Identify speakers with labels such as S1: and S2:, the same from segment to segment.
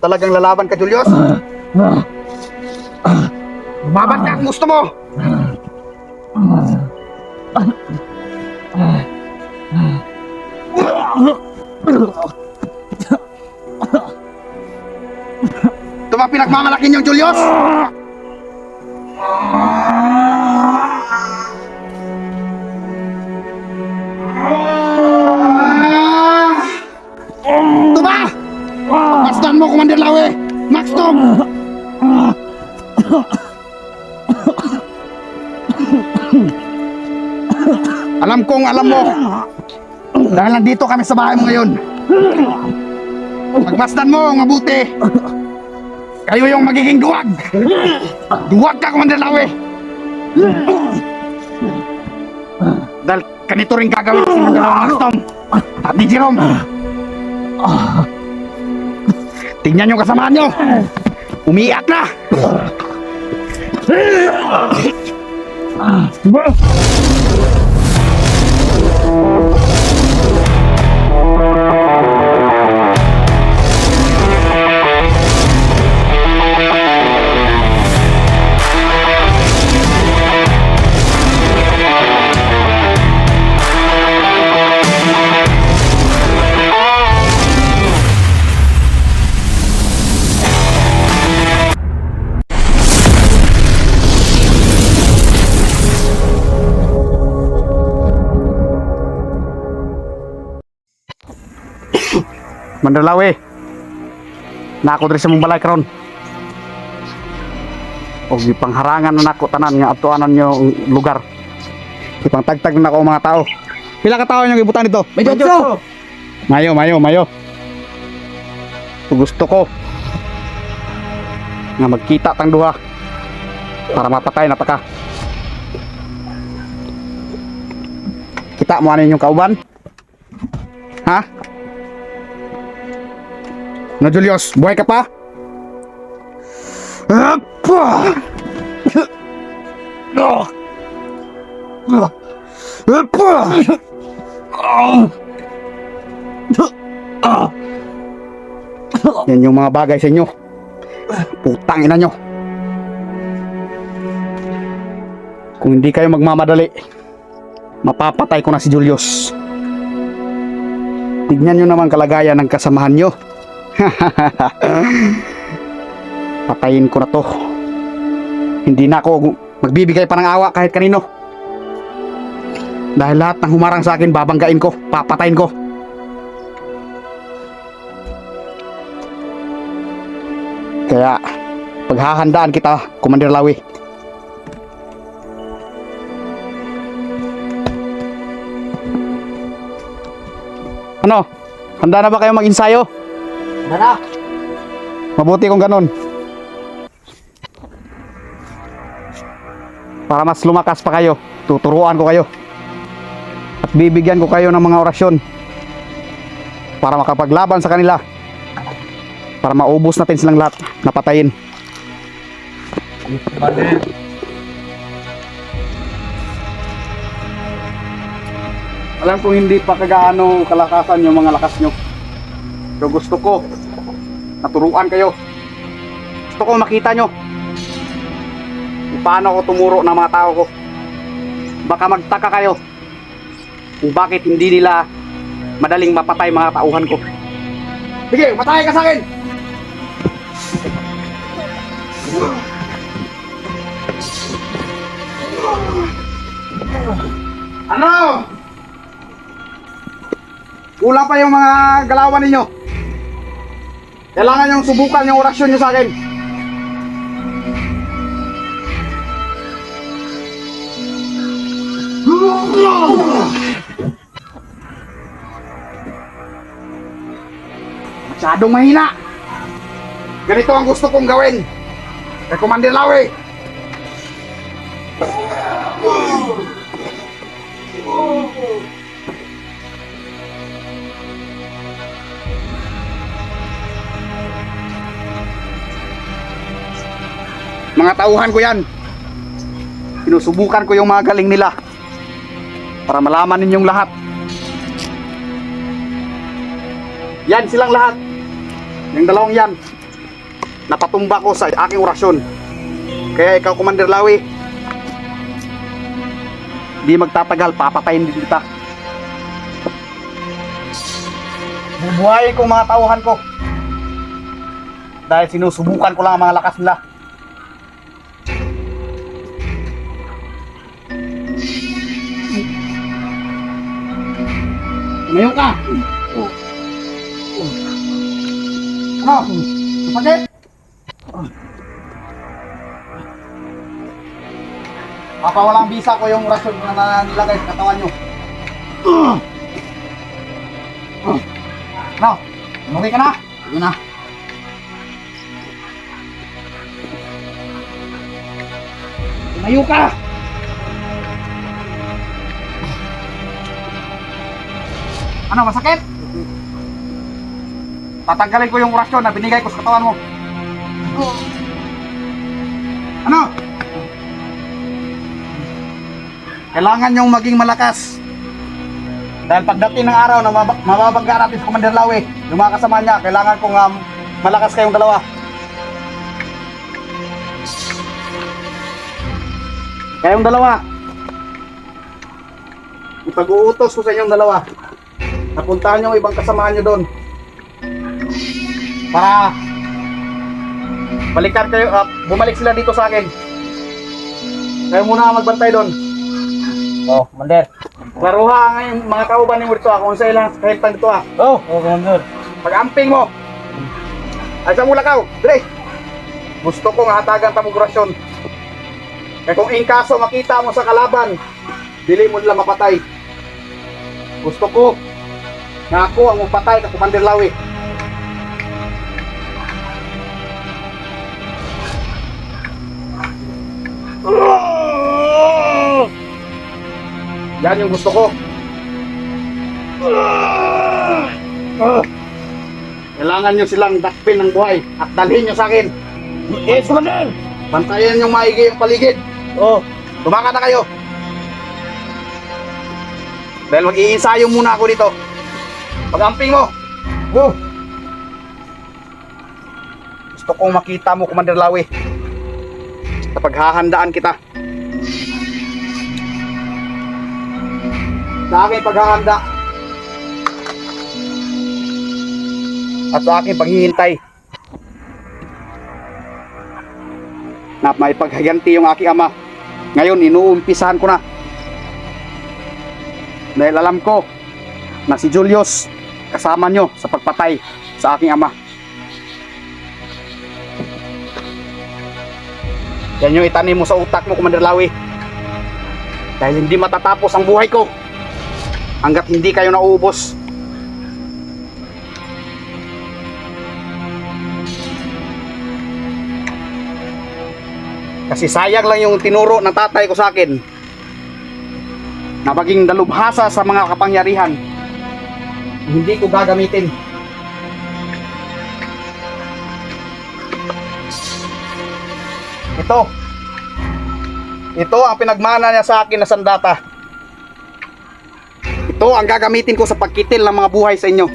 S1: Talagang lalaban ka, Julius? Lumaban ka kung gusto mo! Ito ba pinagmamalaki niyong Julius? Ito ba? Pagmasdan mo, Commander Lawe! Max Tom! Alam kong alam mo dahil nandito kami sa bahay mo ngayon. Pagmasdan mo mabuti. Kayo yung magiging duwag. Duwag ka, Commander Lawe. Dahil ganito rin gagawin sa mga dalawang Max Tom at ni Jerome. Tingnan yung kasamaan nyo. Umiiyak na. Mandalawe, nako diri sa mong balay karon. Og gipangharangan na nako tanan nga atuanan nyo lugar. Ipangtagtag na nako mga tao. Pila ka tao yung ibutan dito?
S2: Medyo.
S1: Mayo. Gusto ko nga magkita tang duha para mapatay na taka. Kita mo ano yung kauban? Ha? No, Julius, buhay ka pa? Apa! Apa! Yan yung mga bagay sa inyo. Putang ina nyo. Kung hindi kayo magmamadali, mapapatay ko na si Julius. Tignan nyo naman kalagayan ng kasamahan nyo. Patayin ko na to. Hindi na ako magbibigay pa ng awa kahit kanino. Dahil lahat ng humarang sa akin babanggain ko, papatayin ko. Kaya paghahandaan kita, Commander Lawe. Ano? Handa na ba kayo mag-ensayo?
S2: Tara.
S1: Mabuti kung ganun. Para mas lumakas pa kayo, tuturuan ko kayo. At bibigyan ko kayo ng mga orasyon para makapaglaban sa kanila. Para maubos natin silang lahat, napatayin. Alam kong hindi pa kagaano kalakasan yung mga lakas nyo. Pero gusto ko naturuan kayo. Gusto ko makita nyo kung paano ako tumuro ng mga tao ko. Baka magtaka kayo kung bakit hindi nila madaling mapatay mga tauhan ko. Sige, matay ka sa akin! Ano? Kulang pa yung mga galawan ninyo. Kailangan yung subukan yung orasyon nyo sa akin. Masyadong mahina. Ganito ang gusto kong gawin kay Commander Lawe. Mga tauhan ko yan. Sinusubukan ko yung mga galing nila para malaman ninyong lahat. Yan silang lahat. Yung dalawang yan, napatumba ko sa aking orasyon. Kaya ikaw, Commander Lawi, di magtatagal, papatayin din kita. Bubuhayin ko mga tauhan ko. Dahil sinusubukan ko lang ang mga lakas nila. Tumayo ka! Ano? Masakit? Papawalang bisa ko yung rasyon na nilagay sa katawan nyo. Ano? Umuwi ka na? Sige na. Tumayo ka! Ano, masakit? Tatanggalin ko yung orasyon na binigay ko sa katawan mo. Ano? Kailangan nyong maging malakas. Dahil pagdating ng araw na mababangga natin sa Commander Lawi, yung mga kasama niya, kailangan kong malakas kayong dalawa. Kayong dalawa, ipag-uutos ko sa inyong dalawa. Napuntahan nyo ibang kasamahan nyo doon para balikan kayo, bumalik sila dito sa akin. Kayo muna magbantay doon.
S2: Oh, Commander.
S1: Klaruha ngayon mga kauban ni Murto kung sa ilang kahintang dito ha.
S2: Oh, Commander.
S1: Pag-amping mo, ay sa mula ka, Dre. Gusto kong hatagan tamugurasyon. Kaya kung in kaso makita mo sa kalaban, dili mo nila mapatay. Gusto ko na ako ang mapatay ka Commander Lawi. Yan yung gusto ko. Kailangan nyo silang dakpin ng buhay at dalhin nyo sa akin.
S2: Yes, Commander.
S1: Bantayan yung maigi yung paligid.
S2: Oh,
S1: Tumakas na kayo. Dahil mag-iinsayo muna ako dito. Pag-amping mo. Gusto kong makita mo, Commander Lawi. Sa paghahandaan kita. Sa aking paghahanda. At sa aking paghihintay. Na may paghaganti yung aking ama. Ngayon, inuumpisahan ko na. Dahil alam ko na si Julius kasama nyo sa pagpatay sa aking ama. Yan yung itanim mo sa utak mo, Commander Lawi. Dahil hindi matatapos ang buhay ko hanggat hindi kayo nauubos. Kasi sayang lang yung tinuro ng tatay ko sa akin na maging dalubhasa sa mga kapangyarihan. Hindi ko gagamitin. Ito ang pinagmana niya sa akin na sandata. Ito ang gagamitin ko sa pagkitil ng mga buhay sa inyo.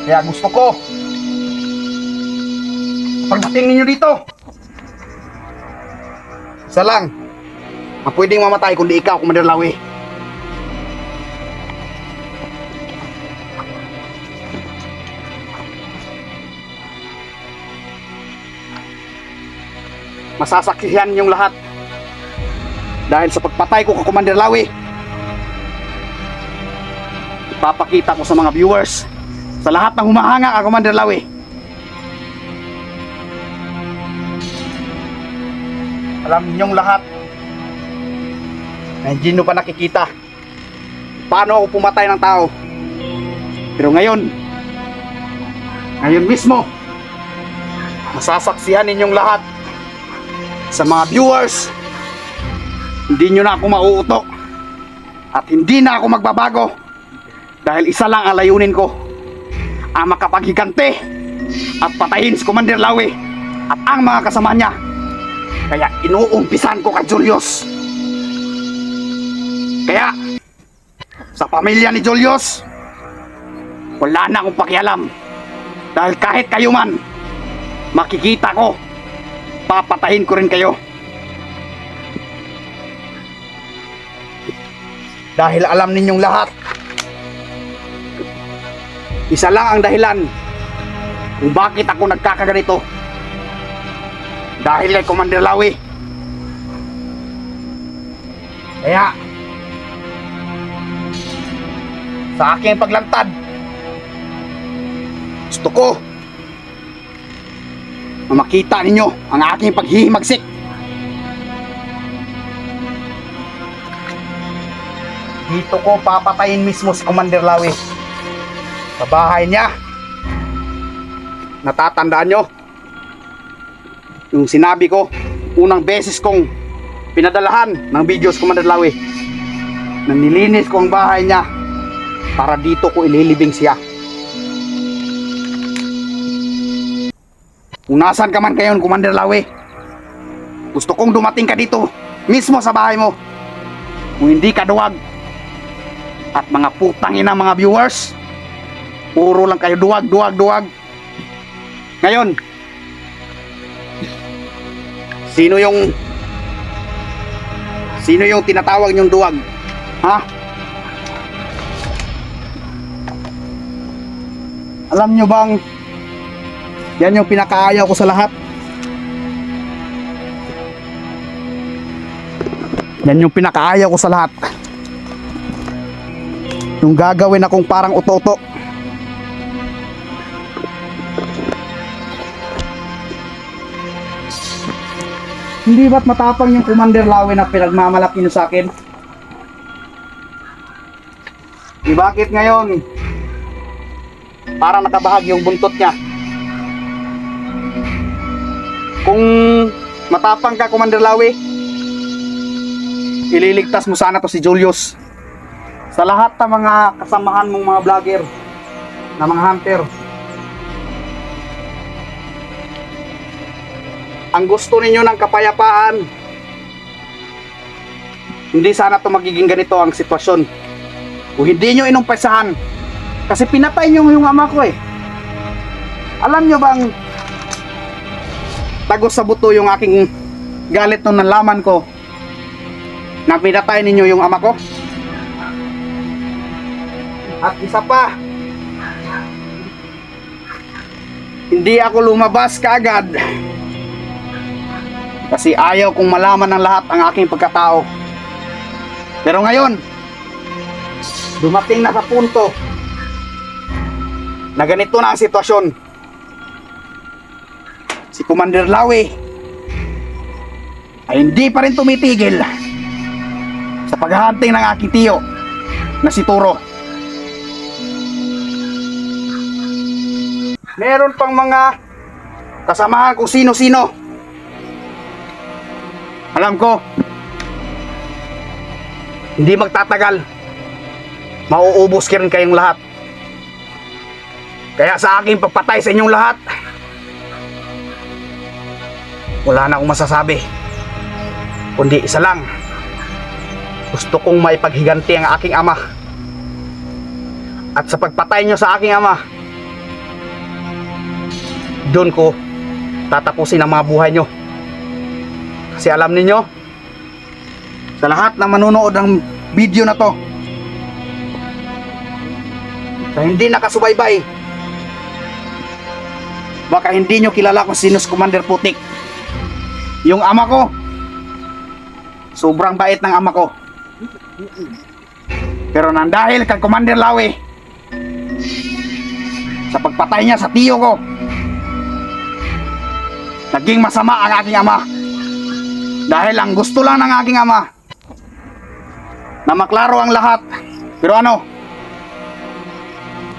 S1: Kaya gusto ko pagdating ninyo dito, isa lang ang pwedeng mamatay kundi ikaw, Commander Lawi. Masasaksihan yung lahat dahil sa pagpatay ko kay Commander Lawi. Ipapakita ko sa mga viewers, sa lahat ng humahanga kay Commander Lawi, alam ninyong lahat na hindi nyo pa nakikita paano ako pumatay ng tao. Pero ngayon mismo, masasaksihan ninyong lahat sa mga viewers, hindi nyo na ako mauutok at hindi na ako magbabago dahil isa lang ang layunin ko, ang makapaghiganti at patayin si Commander Lawi at ang mga kasama niya. Kaya inuumpisan ko kay Julius. Kaya Sa pamilya ni Julius, wala na akong pakialam. Dahil kahit kayo man, makikita ko, papatahin ko rin kayo. Dahil alam ninyong lahat, isa lang ang dahilan kung bakit ako nagkakaganito. Dahil kay Commander Lawi. Kaya, sa aking paglantad, gusto ko na makita ninyo ang aking paghihimagsik. Dito ko papatayin mismo si Commander Lawi. Sa bahay niya. Natatandaan nyo yung sinabi ko unang beses kong pinadalahan ng video si Commander Lawi na nilinis ko ang bahay niya para dito ko ililibing siya. Kung nasan ka man kayon, Commander Lawi, gusto kong dumating ka dito mismo sa bahay mo. Kung hindi ka duwag, at mga putang ina mga viewers, puro lang kayo duwag. Ngayon, sino yung tinatawag niyong duwag? Ha? Alam nyo bang yan yung pinakaayaw ko sa lahat? Yan yung pinakaayaw ko sa lahat. Yung gagawin akong parang uto-uto. Hindi ba't matapang yung Commander Lawi na pinagmamalaki nyo sa akin? Di bakit ngayon parang nakabahag yung buntot niya? Kung matapang ka, Commander Lawi, ililigtas mo sana to si Julius sa lahat ng mga kasamahan mong mga vlogger na mga hunter. Ang gusto ninyo ng kapayapaan, hindi sana to magiging ganito ang sitwasyon kung hindi nyo inumpisahan. Kasi pinatay nyo yung ama ko eh. Alam nyo bang tagos sa buto yung aking galit nung nalaman ko na pinatay ninyo yung ama ko? At isa pa, hindi ako lumabas kaagad kasi ayaw kong malaman ng lahat ang aking pagkatao. Pero ngayon, dumating na sa punto na ganito na ang sitwasyon. Si Commander Lawi ay hindi pa rin tumitigil sa paghahunting ng aking tiyo na si Turo. Meron pang mga kasamahan kung sino-sino. Alam ko, hindi magtatagal, mauubos ka rin kayong lahat. Kaya sa aking pagpatay sa inyong lahat, wala na akong masasabi, kundi isa lang. Gusto kong maipaghiganti ang aking ama. At sa pagpatay nyo sa aking ama, doon ko tatapusin ang mga buhay nyo. Kasi alam niyo, sa lahat na manonood ng video na to, sa hindi nakasubaybay, baka hindi nyo kilala kung sino si Commander Putik. Yung ama ko, sobrang bait ng ama ko. Pero nang dahil kay Commander Lawi, sa pagpatay niya sa tiyo ko, naging masama ang aking ama. Dahil ang gusto lang ng aking ama na maklaro ang lahat. Pero ano,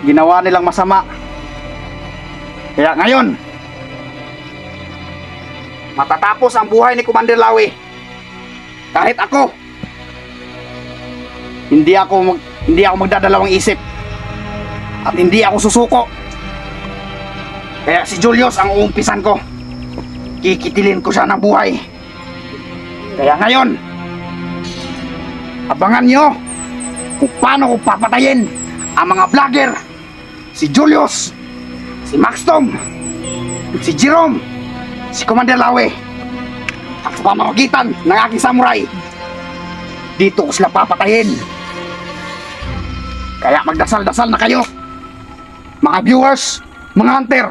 S1: ginawa nilang masama. Kaya ngayon, matatapos ang buhay ni Commander Lawi. Kahit ako, hindi ako magdadalawang isip at hindi ako susuko. Kaya si Julius ang uumpisan ko. Kikitilin ko siya ng buhay. Kaya ngayon, abangan nyo kung paano ko papatayin ang mga vlogger, si Julius, si Max Tom, si Jerome, si Commander Lawe, at sa pamamagitan ng aking samurai, dito ko sila papatayin. Kaya magdasal-dasal na kayo, mga viewers, mga hunter.